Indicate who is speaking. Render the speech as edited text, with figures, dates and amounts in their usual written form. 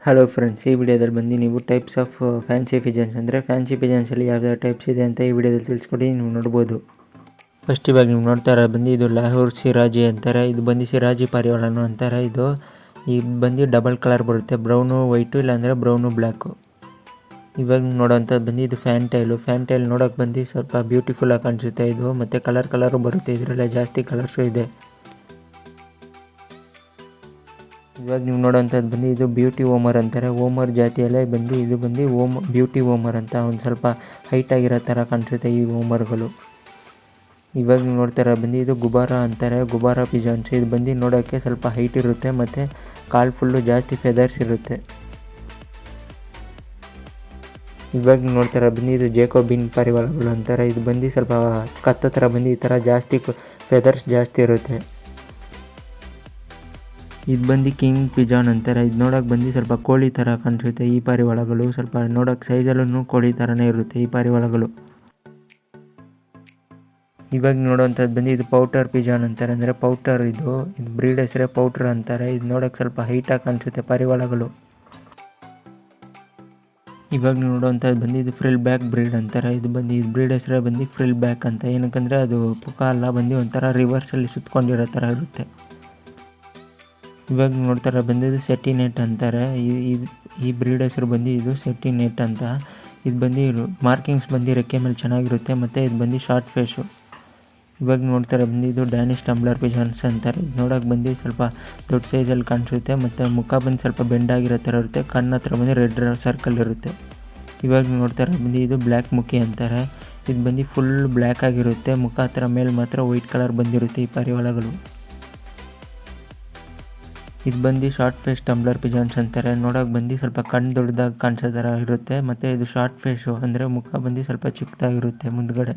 Speaker 1: Hello friends, ಈ ವಿಡಿಯೋದಲ್ಲಿ ಬಂದು ನೀವು ಟೈಪ್ಸ್ ಆಫ್ ಫ್ಯಾನ್ಸಿ ಪಿಜನ್ಸ್ ಅಂದರೆ ಫ್ಯಾನ್ಸಿ ಪಿಜನ್ಸಲ್ಲಿ ಯಾವ್ಯಾವ ಟೈಪ್ಸ್ ಇದೆ ಅಂತ ಈ ವಿಡಿಯೋದಲ್ಲಿ ತಿಳಿಸ್ಕೊಡಿ ನೀವು ನೋಡ್ಬೋದು. ಫಸ್ಟ್ ಇವಾಗ ನೀವು ನೋಡ್ತಾ ಇರೋ ಬಂದು ಇದು ಲಾಹೋರ್ ಸಿರಾಜಿ ಅಂತಾರೆ. ಇದು ಬಂದು ಸಿರಾಜಿ ಪಾರಿವಾಳನು ಅಂತಾರೆ. ಇದು ಬಂದು ಡಬಲ್ ಕಲರ್ ಬರುತ್ತೆ, ಬ್ರೌನು ವೈಟು ಇಲ್ಲಾಂದರೆ ಬ್ರೌನು ಬ್ಲ್ಯಾಕು. ಇವಾಗ ನೋಡೋವಂಥದ್ದು ಬಂದು ಇದು ಫ್ಯಾನ್ ಟೈಲ್ ನೋಡೋಕೆ ಬಂದು ಸ್ವಲ್ಪ ಬ್ಯೂಟಿಫುಲ್ಲಾಗಿ ಕಾಣಿಸುತ್ತೆ ಇದು, ಮತ್ತು ಕಲರು ಬರುತ್ತೆ. ಇದರಲ್ಲೇ ಜಾಸ್ತಿ ಕಲರ್ಸು ಇದೆ. ಇವಾಗ ನೀವು ನೋಡೋವಂಥದ್ದು ಬಂದು ಇದು ಬ್ಯೂಟಿ ಓಮರ್ ಅಂತಾರೆ. ಓಮರ್ ಜಾತಿಯಲ್ಲೇ ಬಂದು ಇದು ಬಂದು ಬ್ಯೂಟಿ ಓಮರ್ ಅಂತ ಒಂದು ಸ್ವಲ್ಪ ಹೈಟ್ ಆಗಿರೋ ಥರ ಕಾಣಿಸುತ್ತೆ ಈ ಓಮರ್ಗಳು. ಇವಾಗ ನೀವು ನೋಡ್ತಾರ ಬಂದು ಇದು ಗುಬಾರ ಅಂತಾರೆ, ಗುಬಾರ ಪಿಜನ್ಸ್. ಇದು ಬಂದು ನೋಡೋಕ್ಕೆ ಸ್ವಲ್ಪ ಹೈಟ್ ಇರುತ್ತೆ ಮತ್ತು ಕಾಲು ಫುಲ್ಲು ಜಾಸ್ತಿ ಫೆದರ್ಸ್ ಇರುತ್ತೆ. ಇವಾಗ ನೀವು ನೋಡ್ತಾರ ಬಂದು ಇದು ಜೇಕೋಬಿನ್ ಪಾರಿವಾಳಗಳು ಅಂತಾರೆ. ಇದು ಬಂದು ಸ್ವಲ್ಪ ಕತ್ತ ಥರ ಬಂದು ಈ ಥರ ಜಾಸ್ತಿ ಫೆದರ್ಸ್ ಜಾಸ್ತಿ ಇರುತ್ತೆ. ಇದು ಬಂದು ಕಿಂಗ್ ಪಿಜಾನ್ ಅಂತಾರೆ. ಇದು ನೋಡೋಕೆ ಬಂದು ಸ್ವಲ್ಪ ಕೋಳಿ ಥರ ಕಾಣಿಸುತ್ತೆ ಈ ಪಾರಿವಾಳಗಳು. ಸ್ವಲ್ಪ ನೋಡೋಕೆ ಸೈಜಲ್ಲೂ ಕೋಳಿ ಥರನೇ ಇರುತ್ತೆ ಈ ಪಾರಿವಾಳಗಳು. ಇವಾಗ ನೋಡೋವಂಥದ್ದು ಬಂದು ಇದು ಪೌಟರ್ ಪಿಜಾನ್ ಅಂತಾರೆ. ಅಂದರೆ ಪೌಟರ್ ಇದು ಬ್ರೀಡ್ ಹೆಸರೇ ಪೌಟರ್ ಅಂತಾರೆ. ಇದು ನೋಡೋಕೆ ಸ್ವಲ್ಪ ಹೈಟಾಗಿ ಕಾಣಿಸುತ್ತೆ ಪಾರಿವಾಳಗಳು. ಇವಾಗ ನೋಡೋವಂಥದ್ದು ಬಂದು ಇದು ಫ್ರಿಲ್ ಬ್ಯಾಕ್ ಬ್ರೀಡ್ ಅಂತಾರೆ. ಇದು ಬ್ರೀಡ್ ಹೆಸರೇ ಬಂದು ಫ್ರಿಲ್ ಬ್ಯಾಕ್ ಅಂತ. ಏನಕ್ಕಂದರೆ ಅದು ಪುಕ್ಕ ಎಲ್ಲ ಬಂದು ಒಂಥರ ರಿವರ್ಸಲ್ಲಿ ಸುತ್ಕೊಂಡಿರೋ ಥರ ಇರುತ್ತೆ. ಇವಾಗ ನೋಡ್ತಾರೆ ಬಂದು ಇದು ಸೆಟಿನೇಟ್ ಅಂತಾರೆ. ಈ ಬ್ರೀಡ್ ಹೆಸರು ಬಂದು ಇದು ಸೆಟಿನೇಟ್ ಅಂತ. ಇದು ಬಂದು ಮಾರ್ಕಿಂಗ್ಸ್ ಬಂದು ರೆಕ್ಕೆ ಮೇಲೆ ಚೆನ್ನಾಗಿರುತ್ತೆ ಮತ್ತು ಇದು ಬಂದು ಶಾರ್ಟ್ ಫೇಸು. ಇವಾಗ ನೋಡ್ತಾರೆ ಬಂದು ಇದು ಡ್ಯಾನಿಶ್ ಟಂಬ್ಲರ್ ಪಿಜನ್ಸ್ ಅಂತಾರೆ. ಇದು ನೋಡೋಕೆ ಬಂದು ಸ್ವಲ್ಪ ದೊಡ್ಡ ಸೈಜಲ್ಲಿ ಕಾಣಿಸುತ್ತೆ ಮತ್ತು ಮುಖ ಬಂದು ಸ್ವಲ್ಪ ಬೆಂಡಾಗಿರೋ ಥರ ಇರುತ್ತೆ. ಕಣ್ಣು ಹತ್ರ ಬಂದು ರೆಡ್ ಸರ್ಕಲ್ ಇರುತ್ತೆ. ಇವಾಗ ನೋಡ್ತಾರೆ ಬಂದು ಇದು ಬ್ಲ್ಯಾಕ್ ಮುಖಿ ಅಂತಾರೆ. ಇದು ಬಂದು ಫುಲ್ ಬ್ಲ್ಯಾಕ್ ಆಗಿರುತ್ತೆ, ಮುಖ ಹತ್ರ ಮೇಲೆ ಮಾತ್ರ ವೈಟ್ ಕಲರ್ ಬಂದಿರುತ್ತೆ ಈ ಪಾರಿವಾಳಗಳು. ಇದು ಬಂದು ಶಾರ್ಟ್ ಫೇಸ್ ಟಂಬ್ಲರ್ ಪಿಜನ್ಸ್ ಅಂತಾರೆ. ನೋಡೋಕೆ ಬಂದು ಸ್ವಲ್ಪ ಕಣ್ಣು ದೊಡ್ಡದಾಗಿ ಕಾಣಿಸೋ ಥರ ಇರುತ್ತೆ ಮತ್ತು ಇದು ಶಾರ್ಟ್ ಫೇಸು ಅಂದರೆ ಮುಖ ಬಂದು ಸ್ವಲ್ಪ ಚಿಕ್ಕದಾಗಿರುತ್ತೆ ಮುಂದ್ಗಡೆ.